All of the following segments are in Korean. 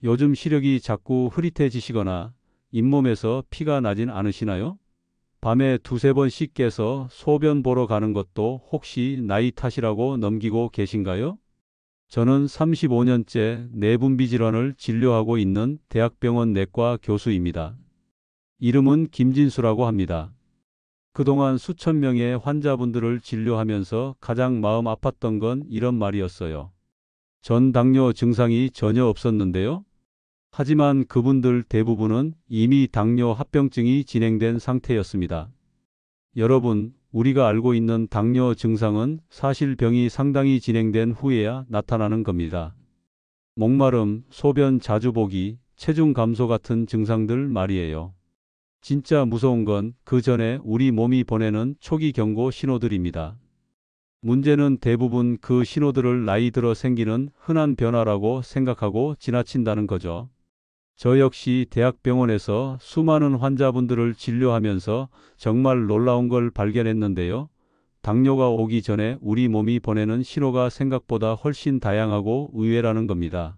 요즘 시력이 자꾸 흐릿해지시거나 잇몸에서 피가 나진 않으시나요? 밤에 두세 번씩 깨서 소변 보러 가는 것도 혹시 나이 탓이라고 넘기고 계신가요? 저는 35년째 내분비 질환을 진료하고 있는 대학병원 내과 교수입니다. 이름은 김진수라고 합니다. 그동안 수천 명의 환자분들을 진료하면서 가장 마음 아팠던 건 이런 말이었어요. 전 당뇨 증상이 전혀 없었는데요. 하지만 그분들 대부분은 이미 당뇨 합병증이 진행된 상태였습니다. 여러분, 우리가 알고 있는 당뇨 증상은 사실 병이 상당히 진행된 후에야 나타나는 겁니다. 목마름, 소변 자주 보기, 체중 감소 같은 증상들 말이에요. 진짜 무서운 건 그 전에 우리 몸이 보내는 초기 경고 신호들입니다. 문제는 대부분 그 신호들을 나이 들어 생기는 흔한 변화라고 생각하고 지나친다는 거죠. 저 역시 대학병원에서 수많은 환자분들을 진료하면서 정말 놀라운 걸 발견했는데요. 당뇨가 오기 전에 우리 몸이 보내는 신호가 생각보다 훨씬 다양하고 의외라는 겁니다.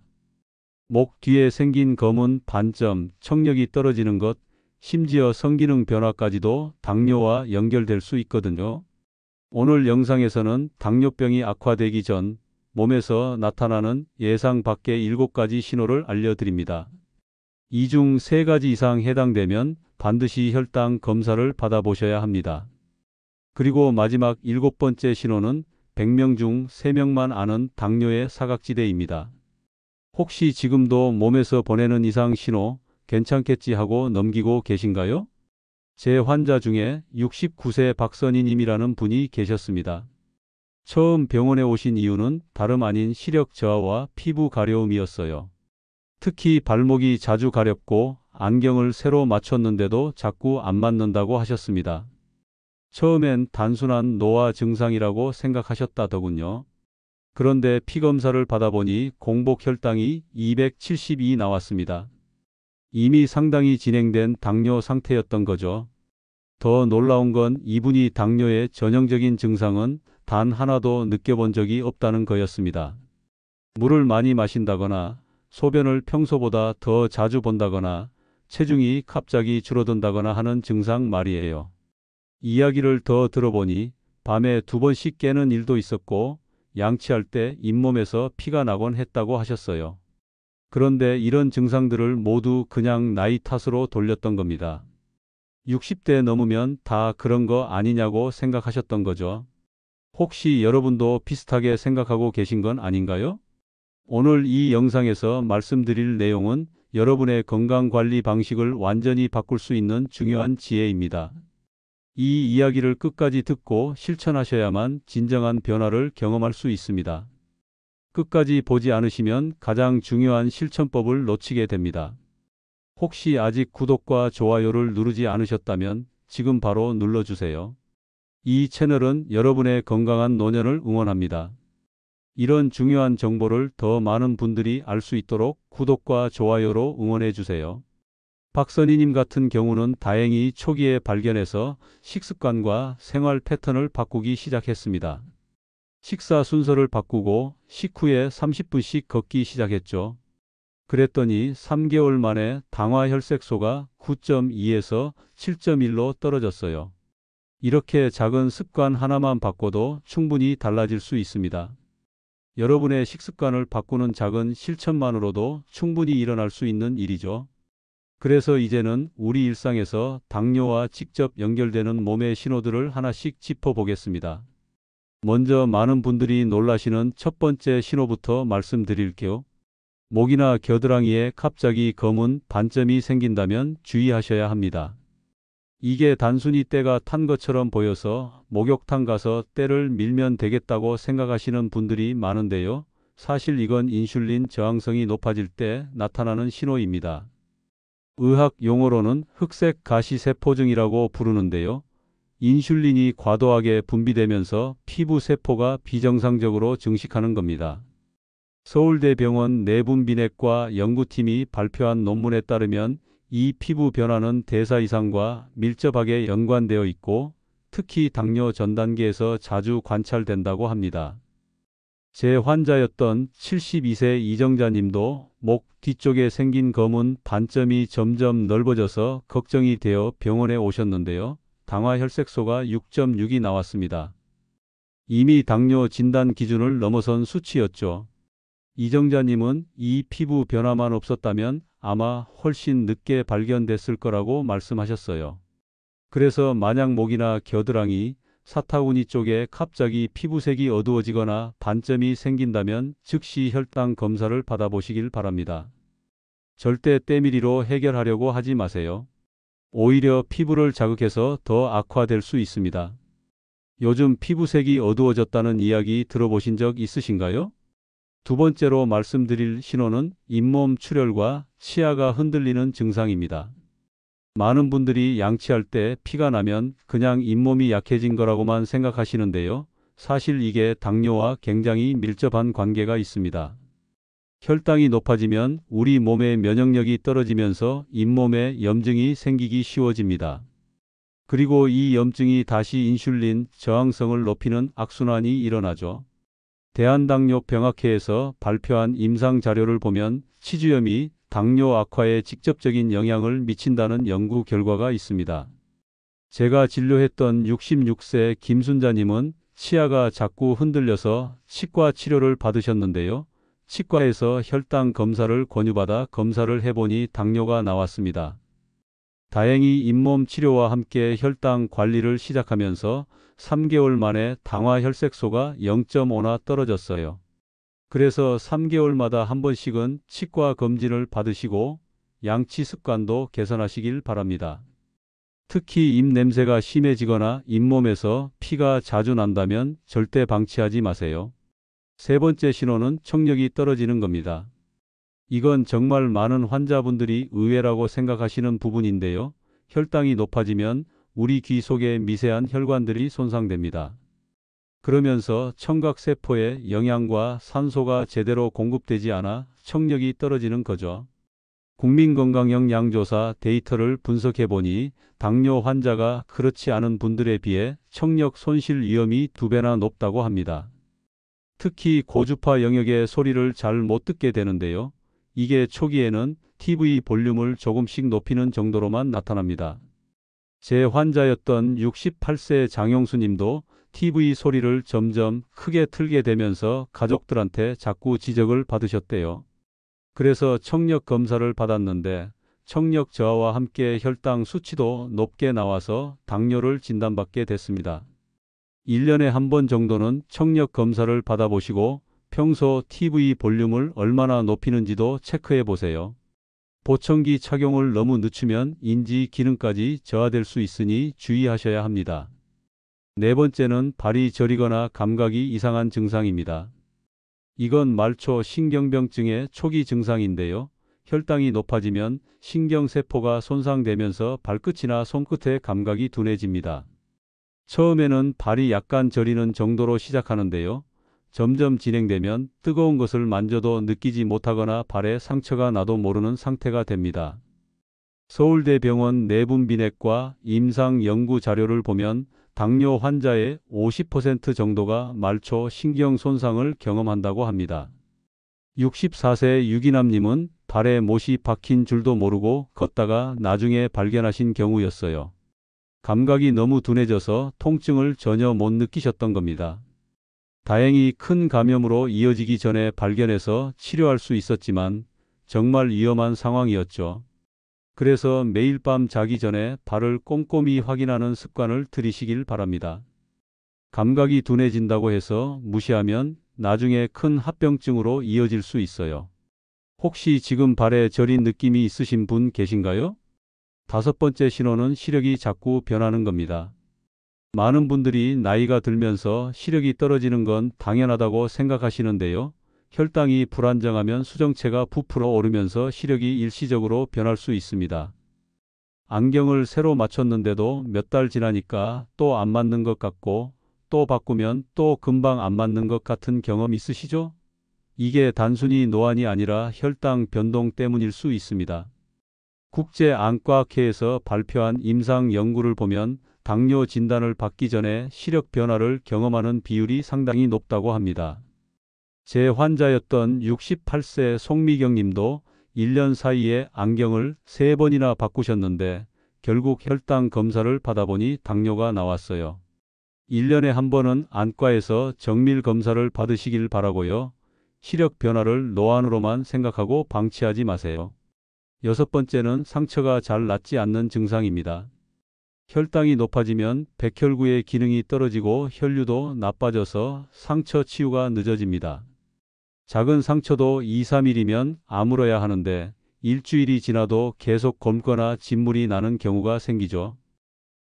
목 뒤에 생긴 검은 반점, 청력이 떨어지는 것, 심지어 성기능 변화까지도 당뇨와 연결될 수 있거든요. 오늘 영상에서는 당뇨병이 악화되기 전 몸에서 나타나는 예상 밖의 7가지 신호를 알려드립니다. 이 중 3가지 이상 해당되면 반드시 혈당 검사를 받아보셔야 합니다. 그리고 마지막 7번째 신호는 100명 중 3명만 아는 당뇨의 사각지대입니다. 혹시 지금도 몸에서 보내는 이상 신호 괜찮겠지 하고 넘기고 계신가요? 제 환자 중에 69세 박선희 님이라는 분이 계셨습니다. 처음 병원에 오신 이유는 다름 아닌 시력 저하와 피부 가려움이었어요. 특히 발목이 자주 가렵고 안경을 새로 맞췄는데도 자꾸 안 맞는다고 하셨습니다. 처음엔 단순한 노화 증상이라고 생각하셨다더군요. 그런데 피검사를 받아보니 공복 혈당이 272 나왔습니다. 이미 상당히 진행된 당뇨 상태였던 거죠. 더 놀라운 건 이분이 당뇨의 전형적인 증상은 단 하나도 느껴본 적이 없다는 거였습니다. 물을 많이 마신다거나 소변을 평소보다 더 자주 본다거나 체중이 갑자기 줄어든다거나 하는 증상 말이에요. 이야기를 더 들어보니 밤에 2번씩 깨는 일도 있었고 양치할 때 잇몸에서 피가 나곤 했다고 하셨어요. 그런데 이런 증상들을 모두 그냥 나이 탓으로 돌렸던 겁니다. 60대 넘으면 다 그런 거 아니냐고 생각하셨던 거죠. 혹시 여러분도 비슷하게 생각하고 계신 건 아닌가요? 오늘 이 영상에서 말씀드릴 내용은 여러분의 건강관리 방식을 완전히 바꿀 수 있는 중요한 지혜입니다. 이 이야기를 끝까지 듣고 실천하셔야만 진정한 변화를 경험할 수 있습니다. 끝까지 보지 않으시면 가장 중요한 실천법을 놓치게 됩니다. 혹시 아직 구독과 좋아요를 누르지 않으셨다면 지금 바로 눌러주세요. 이 채널은 여러분의 건강한 노년을 응원합니다. 이런 중요한 정보를 더 많은 분들이 알 수 있도록 구독과 좋아요로 응원해 주세요. 박선희님 같은 경우는 다행히 초기에 발견해서 식습관과 생활 패턴을 바꾸기 시작했습니다. 식사 순서를 바꾸고 식후에 30분씩 걷기 시작했죠. 그랬더니 3개월 만에 당화 혈색소가 9.2에서 7.1로 떨어졌어요. 이렇게 작은 습관 하나만 바꿔도 충분히 달라질 수 있습니다. 여러분의 식습관을 바꾸는 작은 실천만으로도 충분히 일어날 수 있는 일이죠. 그래서 이제는 우리 일상에서 당뇨와 직접 연결되는 몸의 신호들을 하나씩 짚어보겠습니다. 먼저 많은 분들이 놀라시는 첫 번째 신호부터 말씀드릴게요. 목이나 겨드랑이에 갑자기 검은 반점이 생긴다면 주의하셔야 합니다. 이게 단순히 때가 탄 것처럼 보여서 목욕탕 가서 때를 밀면 되겠다고 생각하시는 분들이 많은데요. 사실 이건 인슐린 저항성이 높아질 때 나타나는 신호입니다. 의학 용어로는 흑색 가시세포증이라고 부르는데요. 인슐린이 과도하게 분비되면서 피부 세포가 비정상적으로 증식하는 겁니다. 서울대병원 내분비내과 연구팀이 발표한 논문에 따르면 이 피부 변화는 대사 이상과 밀접하게 연관되어 있고 특히 당뇨 전 단계에서 자주 관찰된다고 합니다. 제 환자였던 72세 이정자님도 목 뒤쪽에 생긴 검은 반점이 점점 넓어져서 걱정이 되어 병원에 오셨는데요. 당화혈색소가 6.6이 나왔습니다. 이미 당뇨 진단 기준을 넘어선 수치였죠. 이정자님은 이 피부 변화만 없었다면 아마 훨씬 늦게 발견됐을 거라고 말씀하셨어요. 그래서 만약 목이나 겨드랑이, 사타구니 쪽에 갑자기 피부색이 어두워지거나 반점이 생긴다면 즉시 혈당 검사를 받아보시길 바랍니다. 절대 때밀이로 해결하려고 하지 마세요. 오히려 피부를 자극해서 더 악화될 수 있습니다. 요즘 피부색이 어두워졌다는 이야기 들어보신 적 있으신가요? 두 번째로 말씀드릴 신호는 잇몸 출혈과 치아가 흔들리는 증상입니다. 많은 분들이 양치할 때 피가 나면 그냥 잇몸이 약해진 거라고만 생각하시는데요. 사실 이게 당뇨와 굉장히 밀접한 관계가 있습니다. 혈당이 높아지면 우리 몸의 면역력이 떨어지면서 잇몸에 염증이 생기기 쉬워집니다. 그리고 이 염증이 다시 인슐린 저항성을 높이는 악순환이 일어나죠. 대한당뇨병학회에서 발표한 임상 자료를 보면 치주염이 당뇨 악화에 직접적인 영향을 미친다는 연구 결과가 있습니다. 제가 진료했던 66세 김순자님은 치아가 자꾸 흔들려서 치과 치료를 받으셨는데요. 치과에서 혈당 검사를 권유받아 검사를 해보니 당뇨가 나왔습니다. 다행히 잇몸 치료와 함께 혈당 관리를 시작하면서 3개월 만에 당화혈색소가 0.5나 떨어졌어요. 그래서 3개월마다 한 번씩은 치과 검진을 받으시고 양치 습관도 개선하시길 바랍니다. 특히 입 냄새가 심해지거나 잇몸에서 피가 자주 난다면 절대 방치하지 마세요. 세 번째 신호는 청력이 떨어지는 겁니다. 이건 정말 많은 환자분들이 의외라고 생각하시는 부분인데요. 혈당이 높아지면 우리 귀 속의 미세한 혈관들이 손상됩니다. 그러면서 청각세포에 영양과 산소가 제대로 공급되지 않아 청력이 떨어지는 거죠. 국민건강영양조사 데이터를 분석해보니 당뇨 환자가 그렇지 않은 분들에 비해 청력 손실 위험이 2배나 높다고 합니다. 특히 고주파 영역의 소리를 잘 못 듣게 되는데요. 이게 초기에는 TV 볼륨을 조금씩 높이는 정도로만 나타납니다. 제 환자였던 68세 장용수 님도 TV 소리를 점점 크게 틀게 되면서 가족들한테 자꾸 지적을 받으셨대요. 그래서 청력 검사를 받았는데 청력 저하와 함께 혈당 수치도 높게 나와서 당뇨를 진단받게 됐습니다. 1년에 한 번 정도는 청력 검사를 받아보시고 평소 TV 볼륨을 얼마나 높이는지도 체크해 보세요. 보청기 착용을 너무 늦추면 인지 기능까지 저하될 수 있으니 주의하셔야 합니다. 네 번째는 발이 저리거나 감각이 이상한 증상입니다. 이건 말초 신경병증의 초기 증상인데요. 혈당이 높아지면 신경세포가 손상되면서 발끝이나 손끝의 감각이 둔해집니다. 처음에는 발이 약간 저리는 정도로 시작하는데요. 점점 진행되면 뜨거운 것을 만져도 느끼지 못하거나 발에 상처가 나도 모르는 상태가 됩니다. 서울대병원 내분비내과 임상 연구 자료를 보면 당뇨 환자의 50% 정도가 말초 신경 손상을 경험한다고 합니다. 64세 유기남님은 발에 못이 박힌 줄도 모르고 걷다가 나중에 발견하신 경우였어요. 감각이 너무 둔해져서 통증을 전혀 못 느끼셨던 겁니다. 다행히 큰 감염으로 이어지기 전에 발견해서 치료할 수 있었지만 정말 위험한 상황이었죠. 그래서 매일 밤 자기 전에 발을 꼼꼼히 확인하는 습관을 들이시길 바랍니다. 감각이 둔해진다고 해서 무시하면 나중에 큰 합병증으로 이어질 수 있어요. 혹시 지금 발에 저린 느낌이 있으신 분 계신가요? 다섯 번째 신호는 시력이 자꾸 변하는 겁니다. 많은 분들이 나이가 들면서 시력이 떨어지는 건 당연하다고 생각하시는데요. 혈당이 불안정하면 수정체가 부풀어 오르면서 시력이 일시적으로 변할 수 있습니다. 안경을 새로 맞췄는데도 몇 달 지나니까 또 안 맞는 것 같고 또 바꾸면 또 금방 안 맞는 것 같은 경험 있으시죠? 이게 단순히 노안이 아니라 혈당 변동 때문일 수 있습니다. 국제안과학회에서 발표한 임상 연구를 보면 당뇨 진단을 받기 전에 시력 변화를 경험하는 비율이 상당히 높다고 합니다. 제 환자였던 68세 송미경 님도 1년 사이에 안경을 3번이나 바꾸셨는데 결국 혈당 검사를 받아보니 당뇨가 나왔어요. 1년에 한 번은 안과에서 정밀 검사를 받으시길 바라고요. 시력 변화를 노안으로만 생각하고 방치하지 마세요. 여섯 번째는 상처가 잘 낫지 않는 증상입니다. 혈당이 높아지면 백혈구의 기능이 떨어지고 혈류도 나빠져서 상처 치유가 늦어집니다. 작은 상처도 2, 3일이면 아물어야 하는데 일주일이 지나도 계속 검거나 진물이 나는 경우가 생기죠.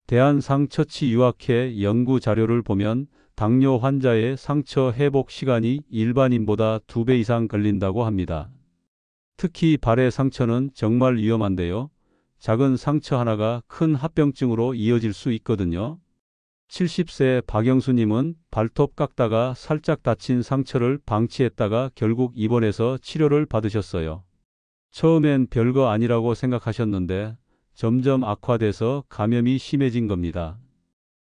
대한상처치유학회 연구 자료를 보면 당뇨 환자의 상처 회복 시간이 일반인보다 2배 이상 걸린다고 합니다. 특히 발의 상처는 정말 위험한데요. 작은 상처 하나가 큰 합병증으로 이어질 수 있거든요. 70세 박영수님은 발톱 깎다가 살짝 다친 상처를 방치했다가 결국 입원해서 치료를 받으셨어요. 처음엔 별거 아니라고 생각하셨는데 점점 악화돼서 감염이 심해진 겁니다.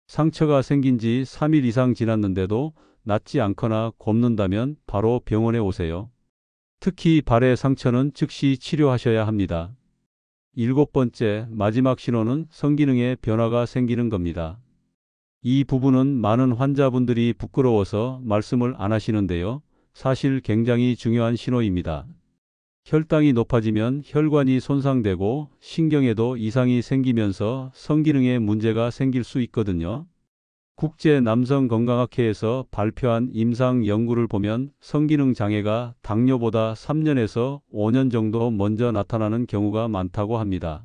상처가 생긴 지 3일 이상 지났는데도 낫지 않거나 곱는다면 바로 병원에 오세요. 특히 발의 상처는 즉시 치료하셔야 합니다. 일곱 번째, 마지막 신호는 성기능에 변화가 생기는 겁니다. 이 부분은 많은 환자분들이 부끄러워서 말씀을 안 하시는데요. 사실 굉장히 중요한 신호입니다. 혈당이 높아지면 혈관이 손상되고 신경에도 이상이 생기면서 성기능에 문제가 생길 수 있거든요. 국제남성건강학회에서 발표한 임상 연구를 보면 성기능 장애가 당뇨보다 3년에서 5년 정도 먼저 나타나는 경우가 많다고 합니다.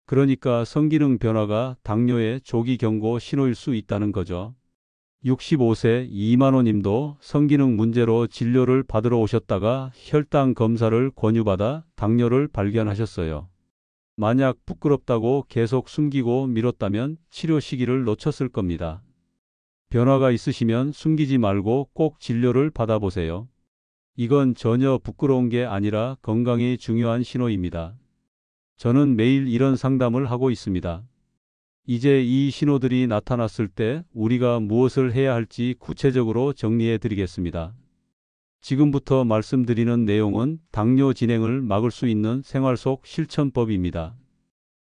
그러니까 성기능 변화가 당뇨의 조기 경고 신호일 수 있다는 거죠. 65세 이만호 님도 성기능 문제로 진료를 받으러 오셨다가 혈당 검사를 권유받아 당뇨를 발견하셨어요. 만약 부끄럽다고 계속 숨기고 미뤘다면 치료 시기를 놓쳤을 겁니다. 변화가 있으시면 숨기지 말고 꼭 진료를 받아보세요. 이건 전혀 부끄러운 게 아니라 건강에 중요한 신호입니다. 저는 매일 이런 상담을 하고 있습니다. 이제 이 신호들이 나타났을 때 우리가 무엇을 해야 할지 구체적으로 정리해 드리겠습니다. 지금부터 말씀드리는 내용은 당뇨 진행을 막을 수 있는 생활 속 실천법입니다.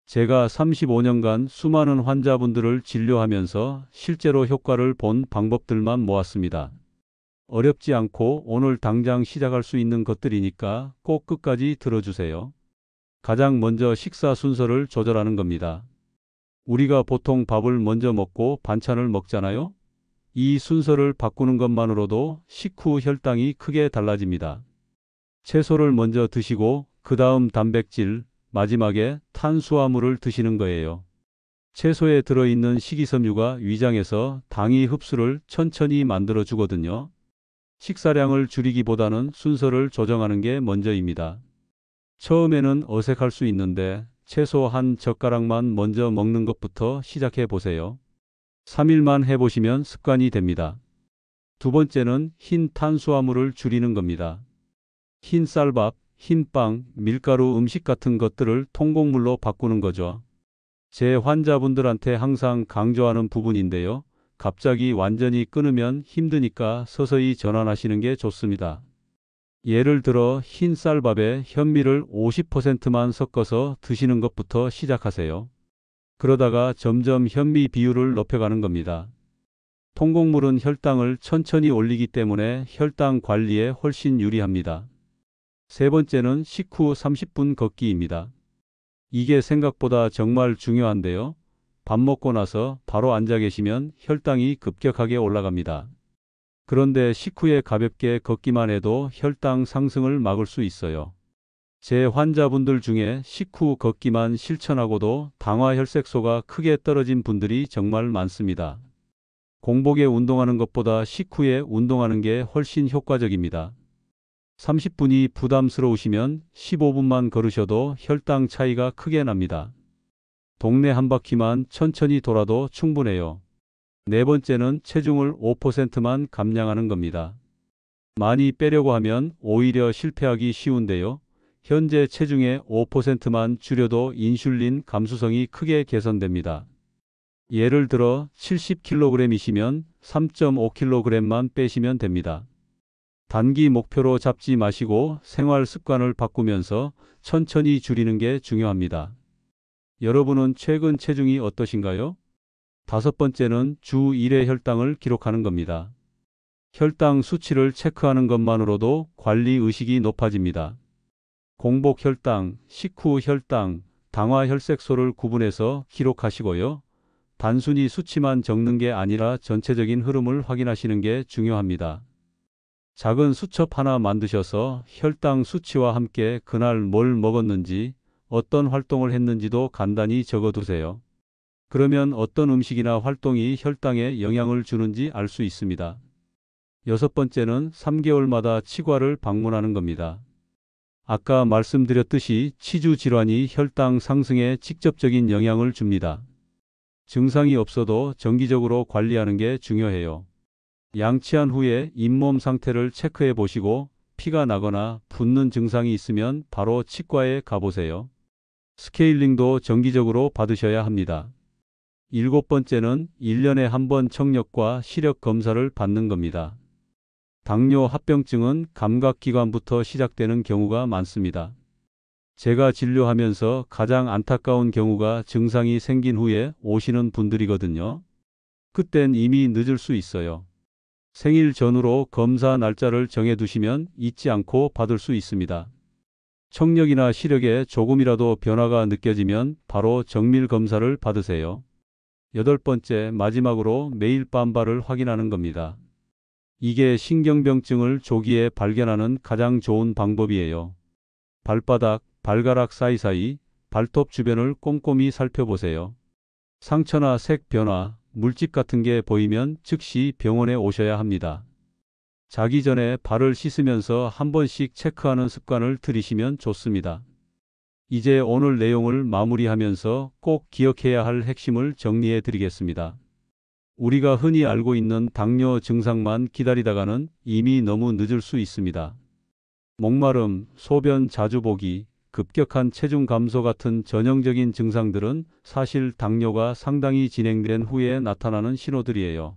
제가 35년간 수많은 환자분들을 진료하면서 실제로 효과를 본 방법들만 모았습니다. 어렵지 않고 오늘 당장 시작할 수 있는 것들이니까 꼭 끝까지 들어주세요. 가장 먼저 식사 순서를 조절하는 겁니다. 우리가 보통 밥을 먼저 먹고 반찬을 먹잖아요. 이 순서를 바꾸는 것만으로도 식후 혈당이 크게 달라집니다. 채소를 먼저 드시고 그 다음 단백질, 마지막에 탄수화물을 드시는 거예요. 채소에 들어있는 식이섬유가 위장에서 당이 흡수를 천천히 만들어 주거든요. 식사량을 줄이기보다는 순서를 조정하는 게 먼저입니다. 처음에는 어색할 수 있는데 채소 한 젓가락만 먼저 먹는 것부터 시작해 보세요. 3일만 해보시면 습관이 됩니다. 두 번째는 흰 탄수화물을 줄이는 겁니다. 흰 쌀밥, 흰빵, 밀가루 음식 같은 것들을 통곡물로 바꾸는 거죠. 제 환자분들한테 항상 강조하는 부분인데요. 갑자기 완전히 끊으면 힘드니까 서서히 전환하시는 게 좋습니다. 예를 들어 흰 쌀밥에 현미를 50%만 섞어서 드시는 것부터 시작하세요. 그러다가 점점 현미 비율을 높여가는 겁니다. 통곡물은 혈당을 천천히 올리기 때문에 혈당 관리에 훨씬 유리합니다. 세 번째는 식후 30분 걷기입니다. 이게 생각보다 정말 중요한데요. 밥 먹고 나서 바로 앉아 계시면 혈당이 급격하게 올라갑니다. 그런데 식후에 가볍게 걷기만 해도 혈당 상승을 막을 수 있어요. 제 환자분들 중에 식후 걷기만 실천하고도 당화혈색소가 크게 떨어진 분들이 정말 많습니다. 공복에 운동하는 것보다 식후에 운동하는 게 훨씬 효과적입니다. 30분이 부담스러우시면 15분만 걸으셔도 혈당 차이가 크게 납니다. 동네 한 바퀴만 천천히 돌아도 충분해요. 네 번째는 체중을 5%만 감량하는 겁니다. 많이 빼려고 하면 오히려 실패하기 쉬운데요. 현재 체중의 5%만 줄여도 인슐린 감수성이 크게 개선됩니다. 예를 들어 70kg이시면 3.5kg만 빼시면 됩니다. 단기 목표로 잡지 마시고 생활 습관을 바꾸면서 천천히 줄이는 게 중요합니다. 여러분은 최근 체중이 어떠신가요? 다섯 번째는 주 1회 혈당을 기록하는 겁니다. 혈당 수치를 체크하는 것만으로도 관리 의식이 높아집니다. 공복 혈당, 식후 혈당, 당화 혈색소를 구분해서 기록하시고요. 단순히 수치만 적는 게 아니라 전체적인 흐름을 확인하시는 게 중요합니다. 작은 수첩 하나 만드셔서 혈당 수치와 함께 그날 뭘 먹었는지, 어떤 활동을 했는지도 간단히 적어두세요. 그러면 어떤 음식이나 활동이 혈당에 영향을 주는지 알 수 있습니다. 여섯 번째는 3개월마다 치과를 방문하는 겁니다. 아까 말씀드렸듯이 치주 질환이 혈당 상승에 직접적인 영향을 줍니다. 증상이 없어도 정기적으로 관리하는 게 중요해요. 양치한 후에 잇몸 상태를 체크해 보시고 피가 나거나 붓는 증상이 있으면 바로 치과에 가보세요. 스케일링도 정기적으로 받으셔야 합니다. 일곱 번째는 1년에 한 번 청력과 시력 검사를 받는 겁니다. 당뇨 합병증은 감각기관부터 시작되는 경우가 많습니다. 제가 진료하면서 가장 안타까운 경우가 증상이 생긴 후에 오시는 분들이거든요. 그땐 이미 늦을 수 있어요. 생일 전후로 검사 날짜를 정해두시면 잊지 않고 받을 수 있습니다. 청력이나 시력에 조금이라도 변화가 느껴지면 바로 정밀 검사를 받으세요. 여덟 번째, 마지막으로 매일 빰바를 확인하는 겁니다. 이게 신경병증을 조기에 발견하는 가장 좋은 방법이에요. 발바닥, 발가락 사이사이, 발톱 주변을 꼼꼼히 살펴보세요. 상처나 색 변화, 물집 같은 게 보이면 즉시 병원에 오셔야 합니다. 자기 전에 발을 씻으면서 한 번씩 체크하는 습관을 들이시면 좋습니다. 이제 오늘 내용을 마무리하면서 꼭 기억해야 할 핵심을 정리해 드리겠습니다. 우리가 흔히 알고 있는 당뇨 증상만 기다리다가는 이미 너무 늦을 수 있습니다. 목마름, 소변 자주 보기, 급격한 체중 감소 같은 전형적인 증상들은 사실 당뇨가 상당히 진행된 후에 나타나는 신호들이에요.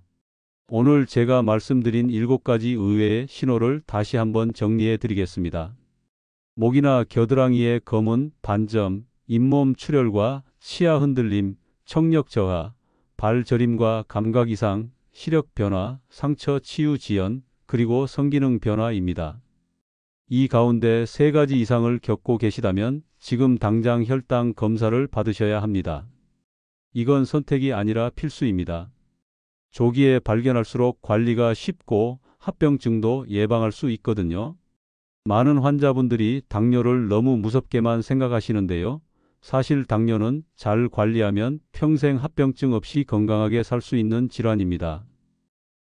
오늘 제가 말씀드린 7가지 의외의 신호를 다시 한번 정리해 드리겠습니다. 목이나 겨드랑이의 검은 반점, 잇몸 출혈과 치아 흔들림, 청력 저하, 발 저림과 감각 이상, 시력 변화, 상처 치유 지연, 그리고 성기능 변화입니다. 이 가운데 3가지 이상을 겪고 계시다면 지금 당장 혈당 검사를 받으셔야 합니다. 이건 선택이 아니라 필수입니다. 조기에 발견할수록 관리가 쉽고 합병증도 예방할 수 있거든요. 많은 환자분들이 당뇨를 너무 무섭게만 생각하시는데요. 사실 당뇨는 잘 관리하면 평생 합병증 없이 건강하게 살 수 있는 질환입니다.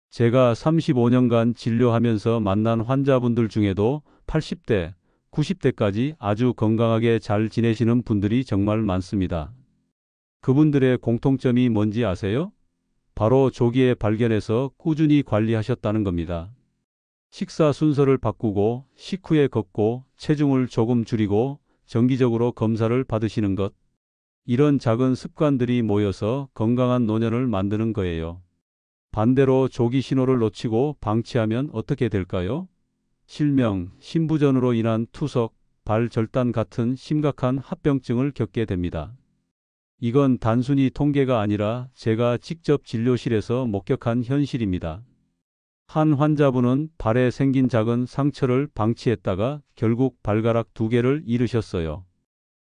제가 35년간 진료하면서 만난 환자분들 중에도 80대, 90대까지 아주 건강하게 잘 지내시는 분들이 정말 많습니다. 그분들의 공통점이 뭔지 아세요? 바로 조기에 발견해서 꾸준히 관리하셨다는 겁니다. 식사 순서를 바꾸고 식후에 걷고 체중을 조금 줄이고 정기적으로 검사를 받으시는 것. 이런 작은 습관들이 모여서 건강한 노년을 만드는 거예요. 반대로 조기 신호를 놓치고 방치하면 어떻게 될까요? 실명, 심부전으로 인한 투석, 발절단 같은 심각한 합병증을 겪게 됩니다. 이건 단순히 통계가 아니라 제가 직접 진료실에서 목격한 현실입니다. 한 환자분은 발에 생긴 작은 상처를 방치했다가 결국 발가락 2개를 잃으셨어요.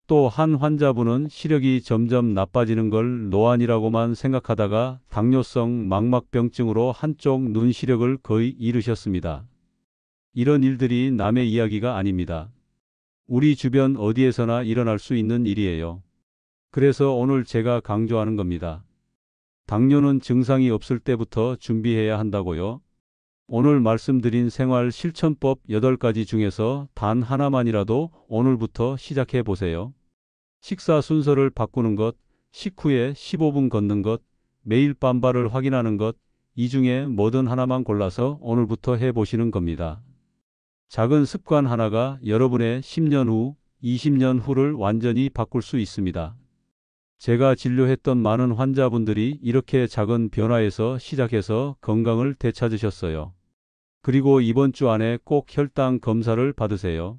또 한 환자분은 시력이 점점 나빠지는 걸 노안이라고만 생각하다가 당뇨성 망막병증으로 한쪽 눈 시력을 거의 잃으셨습니다. 이런 일들이 남의 이야기가 아닙니다. 우리 주변 어디에서나 일어날 수 있는 일이에요. 그래서 오늘 제가 강조하는 겁니다. 당뇨는 증상이 없을 때부터 준비해야 한다고요. 오늘 말씀드린 생활 실천법 8가지 중에서 단 하나만이라도 오늘부터 시작해 보세요. 식사 순서를 바꾸는 것, 식후에 15분 걷는 것, 매일 빰바를 확인하는 것, 이 중에 뭐든 하나만 골라서 오늘부터 해보시는 겁니다. 작은 습관 하나가 여러분의 10년 후, 20년 후를 완전히 바꿀 수 있습니다. 제가 진료했던 많은 환자분들이 이렇게 작은 변화에서 시작해서 건강을 되찾으셨어요. 그리고 이번 주 안에 꼭 혈당 검사를 받으세요.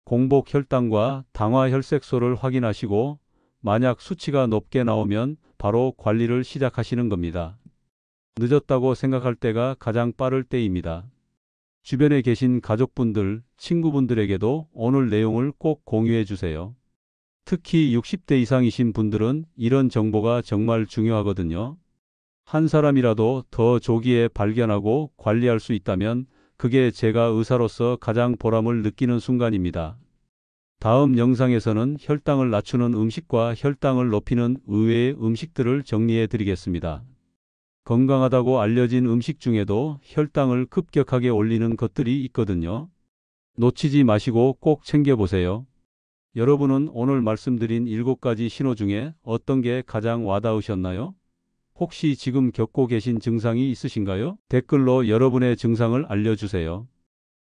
공복 혈당과 당화 혈색소를 확인하시고 만약 수치가 높게 나오면 바로 관리를 시작하시는 겁니다. 늦었다고 생각할 때가 가장 빠를 때입니다. 주변에 계신 가족분들, 친구분들에게도 오늘 내용을 꼭 공유해 주세요. 특히 60대 이상이신 분들은 이런 정보가 정말 중요하거든요. 한 사람이라도 더 조기에 발견하고 관리할 수 있다면 그게 제가 의사로서 가장 보람을 느끼는 순간입니다. 다음 영상에서는 혈당을 낮추는 음식과 혈당을 높이는 의외의 음식들을 정리해 드리겠습니다. 건강하다고 알려진 음식 중에도 혈당을 급격하게 올리는 것들이 있거든요. 놓치지 마시고 꼭 챙겨보세요. 여러분은 오늘 말씀드린 7가지 신호 중에 어떤 게 가장 와닿으셨나요? 혹시 지금 겪고 계신 증상이 있으신가요? 댓글로 여러분의 증상을 알려주세요.